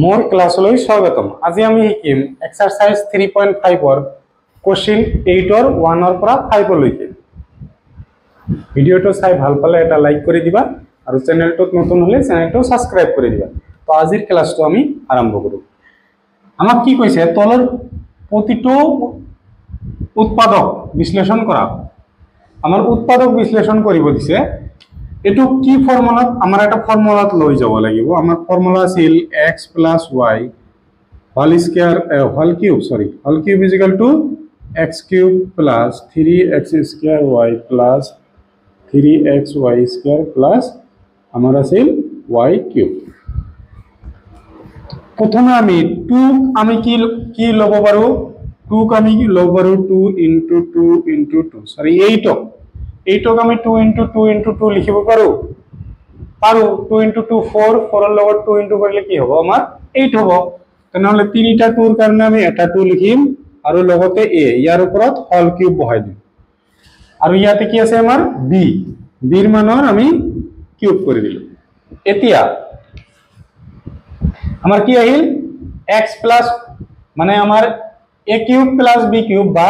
मोर क्लासলৈ স্বাগতম। আজি আমি শিকিম এক্সাৰসাইজ 3.5 ৰ কোশ্চেন 8 ৰ 1 ৰ পৰা 5 লৈকে। ভিডিওটো চাই ভাল পালে এটা লাইক কৰি দিবা আৰু চেনেলটোত নতুন হলে চেনেলটো সাবস্ক্ৰাইব কৰি দিবা। তো আজিৰ ক্লাসটো আমি আৰম্ভ কৰো। আমাক কি কৈছে তলৰ প্ৰতিটো উৎপাদক বিশ্লেষণ কৰা। আমাৰ উৎপাদক বিশ্লেষণ কৰিব দিছে। এটো কি ফৰ্মুলাত আমাৰ এটা ফৰ্মুলাত লৈ যাব লাগিব। আমাৰ ফর্মুলা আছিল x + y whole square whole cube x cube + 3x² y + 3xy² plus আমার আছিল y কিউব। প্রথমে আমি 2 আমি কি লব পারো 2 আমি কি লব পারো 2 * 2 * 2 সরি 8 আমি 2 * 2 * 2 লিখিব পারো 2 * 2 4 4 এর লগত 2 * করলে কি হবে আমার 8 হবে। তাহলে তিনটা 2 এর কারণে আমি এটা 2 লিখিম আর লগতে a ইয়ার উপরত হোল কিউব বহাই দিম। আর ইয়াতে কি আছে আমার b এর মানর আমি কিউব করে দিলাম। এতিয়া আমার কি আহিল x প্লাস মানে আমার a cube plus b cube বা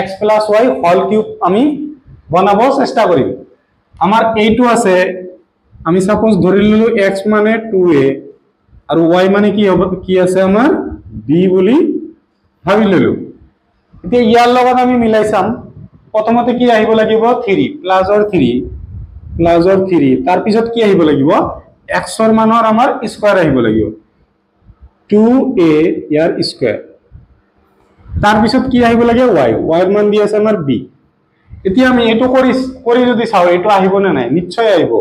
x plus y whole cube আমি বানাবো চেষ্টা করিম। আমার এইটো আছে আমি সাপোজ ধরে ললো x মানে 2a আর y মানে কি হবে কি আছে আমার b বলি ভাবি ললো। এতিয়া ইয়াৰ লগত আমি মিলাই চাম। প্রথমতে কি আহিব লাগিব 3 প্লাস অর 3 তার পিছত কি আহিব লাগিব x এর মানৰ আমাৰ স্কয়াৰ আহিব লাগিব 2a ইয়াৰ স্কয়াৰ। তাৰ পিছত কি আহিব লাগে y এৰ মান দি আছে আমাৰ b। এতিয়া আমি এটো কৰি যদি চাও এটো আহিব না নাই নিশ্চয় আহিব।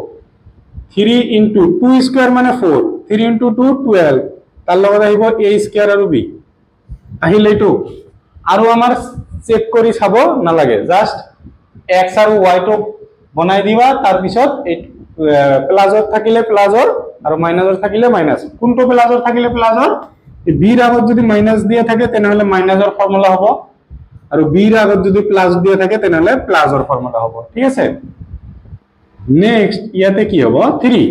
3 * 2 স্কয়ার মানে 4 3 * 2 12 তার লগত আহিব a স্কয়ার আৰু b আহিল এইটো। আৰু আমাৰ চেক কৰি চাব না লাগে জাস্ট x আৰু y টো বনাই দিবা তাৰ পিছত প্লাসৰ থাকিলে প্লাসৰ আৰু মাইনাসৰ থাকিলে মাইনাস। কোনটো প্লাসৰ থাকিলে প্লাসৰ b এৰ আগত যদি মাইনাস দিয়া থাকে তেনহলে মাইনাসৰ ফৰ্মুলা হ'ব আৰু b এৰ আগত যদি প্লাস দিয়া থাকে তেনহলে প্লাসৰ ফর্মুলা হ'ব। ঠিক আছে নেক্সট ইয়াতে কি হ'ব 3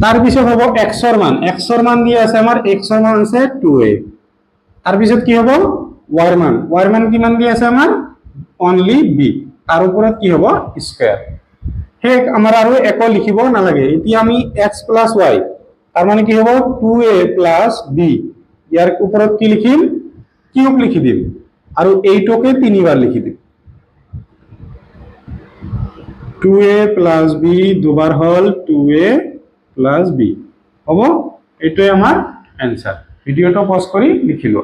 তার পিছত হ'ব x এর মান দিয়ে আছে আমার x এর মান আছে 2a। তার পিছত কি হ'ব y এর মান কি মান দিয়ে আছে আমার অনলি b তার উপৰত কি হ'ব স্কয়াৰ। হে আমাৰ আৰু একো লিখিব না লাগে। এতিয়া আমি x + y তাৰ মানে কি হ'ব 2a + b ইয়াৰ উপৰত কি লিখিম কিউব লিখি দিম আৰু এইটোকে তিনিবাৰ লিখি দিম 2a + b দুবার হল 2a + b হ'ব। এটাই আমার आंसर। ভিডিওটো পজ কৰি লিখিলো।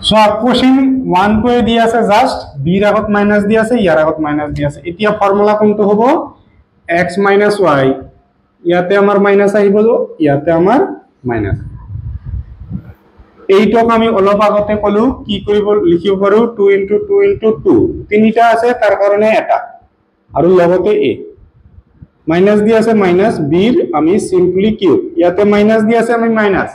সো কোশ্চেন 1 টো দি আছে জাস্ট b এর আগত মাইনাস দি আছে ইয়ার আগত মাইনাস দি আছে। এতিয়া ফর্মুলা কোনটো হ'ব x - y ইয়াতে আমার মাইনাস আহিব ইয়াতে আমার মাইনাস। এইটক আমি অলপ আগতে কলো কি কৰিব লিখিব পাৰো 2 * 2 * 2 তিনিটা আছে তাৰ কাৰণে এটা আৰু লগতে a মাইনাস দি আছে মাইনাস b আমি সিম্পলি কিউব ইয়াতে মাইনাস দি আছে আমি মাইনাস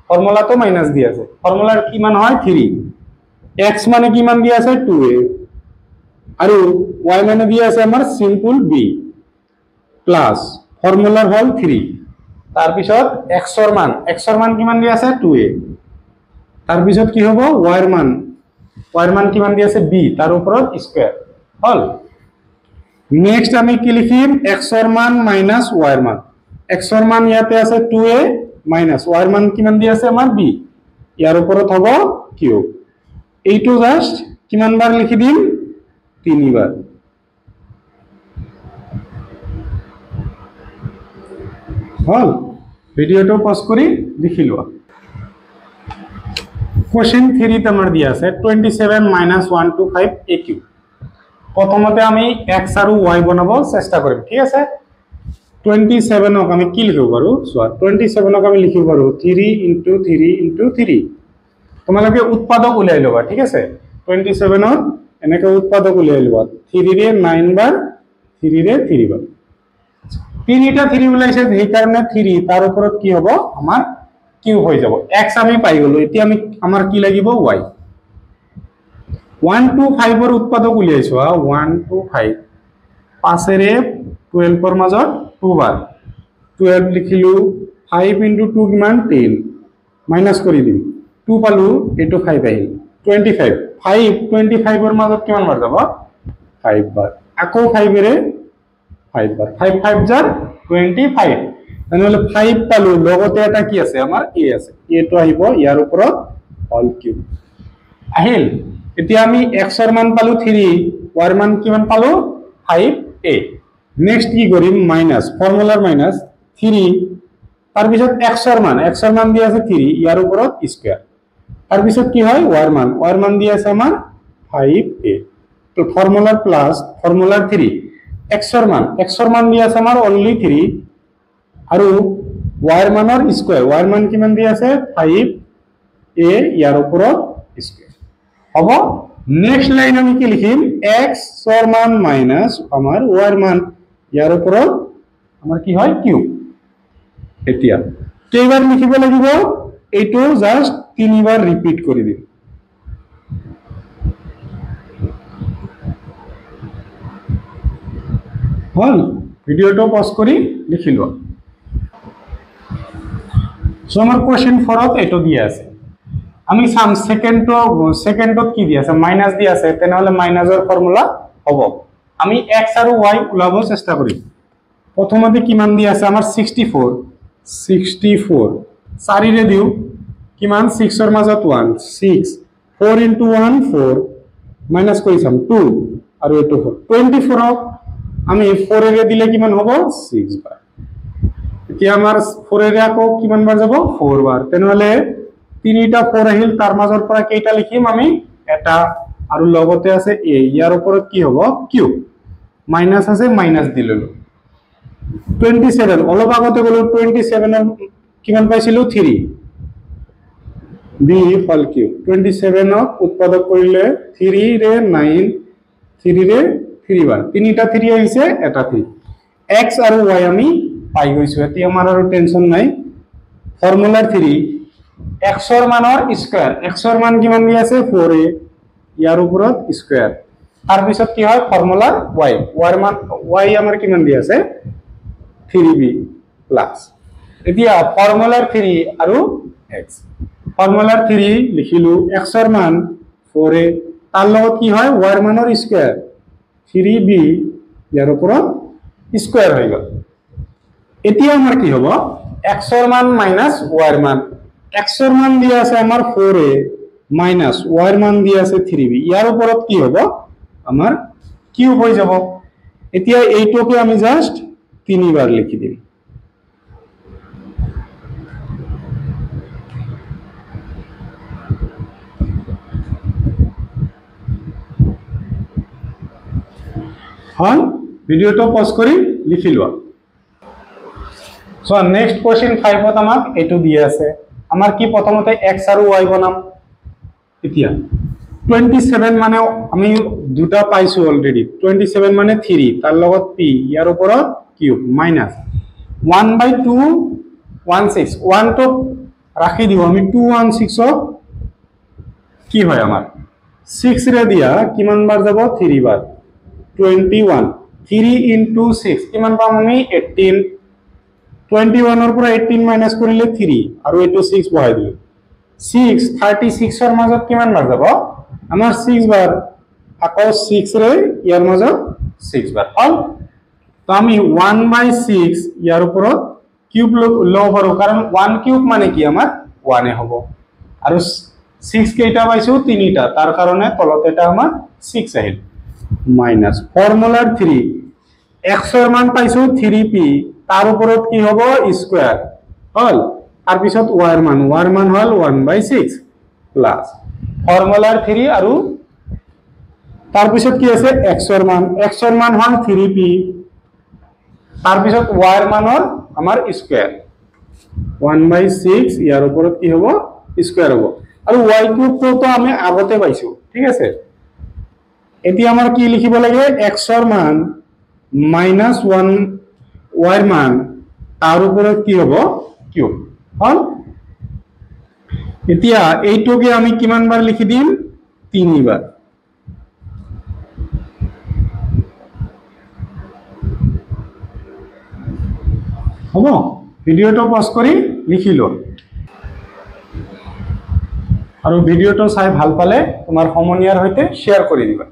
ফর্মুলা তো মাইনাস দি আছে ফর্মুলার কি মান হয় 3 x মানে কি মান দি আছে 2a আৰু y মানে দি আছে আমাৰ সিম্পল b প্লাস ফর্মুলার হল 3 তার পিছত x এর মান কি মান দি আছে 2a তার পিছত কি হ'ব y এর মান কি মান দি আছে b তার উপৰত স্কয়ার হল। নেক্সট আমি কি লিখিম x এর মান মাইনাস y এর মান x এর মান ইয়াতে আছে 2a মাইনাস y এর মান কিমান দি আছে আমাৰ b ইয়াৰ উপৰত হ'ব কিউব। এইটো জাস্ট কিমান বাৰ লিখি দিম 3 বাৰ হল। ভিডিওটো পজ কৰি লিখি লোৱা। কোশ্চেন 3 আমাৰ দিয়া আছে 27 - 125 a কিউব। প্ৰথমতে আমি x আৰু y বনাব চেষ্টা কৰিম। ঠিক আছে 27 ক আমি কি লিখিব পাৰো সোৱা 27 ক আমি লিখিব পাৰো 3 * 3 * 3 তোমালোকে উৎপাদক উলাই লবা। ঠিক আছে 27 ৰ এনেকে উৎপাদক উলাই লবা 3 ৰে 9 বাৰ 3 ৰে 3 বাৰ তিনিটা 3 ওলাইছে সেই কাৰণে 3 তাৰ উপৰত কি হ'ব আমাৰ কিউব হৈ যাব। x আমি পাই গলো। এতিয়া আমি আমাৰ কি লাগিব y 1 to 5 ৰ উৎপাদক উলিয়াইছো 1 to 5 5 এর 12 এর মাজত 2 বার 12 লিখিলো 5 * 2 কিমান 10 মাইনাস কৰি দিম 2 পালো এটো 5 আহিল 25 5 25 এর মাজত কিমান বার যাব 5 বার আকৌ 5 এর 5 বার 5 5 jar 25 তাহলে 5 পালো লগতে এটা কি আছে আমার a আছে a তো আহিব ইয়াৰ ওপৰত হোল কিউব আহিল এতিয়া আমি x এর মান পালো 3 y এর মান কিমান পালো 5a নেক্সট কি কৰিম মাইনাস ফৰ্মুলাৰ মাইনাস 3 তাৰ পিছত x এৰ মান দিয়া আছে 3 ইয়াৰ ওপৰত স্কয়ার তার পিছত কি হয় y এর মান দিয়া আছে আমার 5a তো ফর্মুলার প্লাস ফর্মুলার 3 x এর মান দিয়া আছে আমার অনলি 3 আৰু y এৰ মানৰ স্কয়াৰ y এৰ মান কিমান দিয়া আছে 5a ইয়াৰ ওপৰত স্কয়াৰ হ'ব নেক্সট লাইন আমি কি লিখিম x এৰ মান মাইনাস আমাৰ y এৰ মান ইয়াৰ ওপৰত আমাৰ কি হয় কিউব এতিয়া কেইবাৰ লিখিব লাগিব এইটো জাস্ট তিনিবাৰ ৰিপিট কৰি দিম হল ভিডিওটো পজ কৰি লিখি লোৱা সো আমার কোশ্চেন 4ত এটো দিয়া আছে আমি সাম সেকেন্ডত কি দিয়া আছে মাইনাস দিয়া আছে তেনহলে মাইনাসৰ ফৰ্মুলা হ'ব আমি x আৰু y উলাব চেষ্টা কৰিম প্ৰথমতে কিমান দিয়া আছে আমাৰ 64 4 ৰে দিও কিমান 6 এৰ মাজত 1 6 4 * 1 4 মাইনাস কৰি সাম 2 আৰু এটো 24 আমি 4 এৰ দিলে কিমান হ'ব 6 বাৰ এতিয়া আমাৰ 4 এৰ আকৌ কিমান বাৰ যাব 4 বাৰ তেনহলে তিনিটা 4 আহিল তাৰ মাজৰ পৰা কেইটা লিখিম আমি এটা আৰু লগতে আছে a ইয়াৰ ওপৰত কি হ'ব কিউব মাইনাস আছে মাইনাস দিললো 27 অলপ আগতে গলো 27 এর কিমান পাইছিলো 3 b হোল কিউব 27 ক উৎপাদক কৰিলে 3 ৰে 9 3 ৰে 3 বাৰ তিনিটা 3 আহিছে এটা 3 x আৰু y আমি পাই গৈছো এতিয়া আমাৰ আৰু টেনশন নাই ফৰ্মুলাৰ 3 x এৰ মানৰ স্কয়াৰ x এৰ মান কিমান দি আছে 4a ইয়াৰ ওপৰত স্কয়াৰ তাৰ পিছত কি হয় ফৰ্মুলাৰ y এৰ মান y আমাৰ কিমান দি আছে 3b প্লাস এতিয়া ফৰ্মুলাৰ 3 আৰু x ফৰ্মুলাৰ 3 লিখিলো x এৰ মান 4a তাৰ লগত কি হয় y এৰ মানৰ স্কয়াৰ 3b ইয়াৰ ওপৰত স্কয়াৰ হৈ গল এতিয়া আমাৰ কি হ'ব x এৰ মান মাইনাস y এৰ মান x এৰ মান দিয়া আছে আমাৰ 4a মাইনাস y এৰ মান দিয়া আছে 3b ইয়াৰ ওপৰত কি হ'ব আমাৰ কিউব হৈ যাব এতিয়া এইটোকে আমি জাস্ট তিনিবাৰ লিখি দিম হল ভিডিওটো পজ কৰি লিখি লোৱা সো নেক্সট কোশ্চেন 5ত আমাক এটো দিয়া আছে আমাৰ কি প্ৰথমতে x আৰু y বনাম এতিয়া 27 মানে আমি দুটা পাইছো অলৰেডি 27 মানে 3 তাৰ লগত p ইয়াৰ ওপৰত কিউব মাইনাস 1/2 16 1 তো ৰাখি দিও আমি 216 কি হয় আমাৰ 6 ৰে দিয়া কিমান বাৰ যাব 3 বাৰ 21 3 * 6 কিমান পাম আমি 18 21 এৰ পৰা 18 মাইনাস কৰিলে 3 আৰু এটো 6 বহাই দিলো 6 36 এৰ মাজত কিমান বাৰ যাব আমাৰ 6 বাৰ আকৌ 6 ৰে ইয়াৰ মাজত 6 বাৰ হল তো আমি 1/6 ইয়াৰ ওপৰত কিউব লও পাৰো কাৰণ 1 কিউব মানে কি আমাৰ 1 এ হ'ব আৰু 6 কেইটা পাইছো তিনিটা তাৰ কাৰণে তলত এটা আমাৰ 6 আহিল মাইনাস ফৰ্মুলাৰ 3 x এৰ মান পাইছো 3p তাৰ উপৰত কি হ'ব স্কয়াৰ হল তাৰ পিছত y এৰ মান হল 1/6 প্লাস ফৰ্মুলাৰ 3 আৰু তাৰ পিছত কি আছে x এৰ মান হল 3p তাৰ পিছত y এৰ মান হল আমাৰ স্কয়াৰ 1/6 ইয়াৰ উপৰত কি হ'ব স্কয়াৰ হ'ব আৰু y কিউব তো আমি আগতে পাইছো ঠিক আছে এতিয়া আমাৰ কি লিখিব লাগে x এৰ মান মাইনাস 1 y এৰ মান তাৰ উপৰত কি হ'ব কিউব হল এতিয়া এইটোকে আমি কিমান বাৰ লিখি দিম তিনিবাৰ হ'ব ভিডিঅ'টো পজ কৰি লিখি লোৱা আৰু ভিডিঅ'টো চাই ভাল পালে তোমাৰ সমনীয়াৰ সৈতে শ্বেয়াৰ কৰি দিবা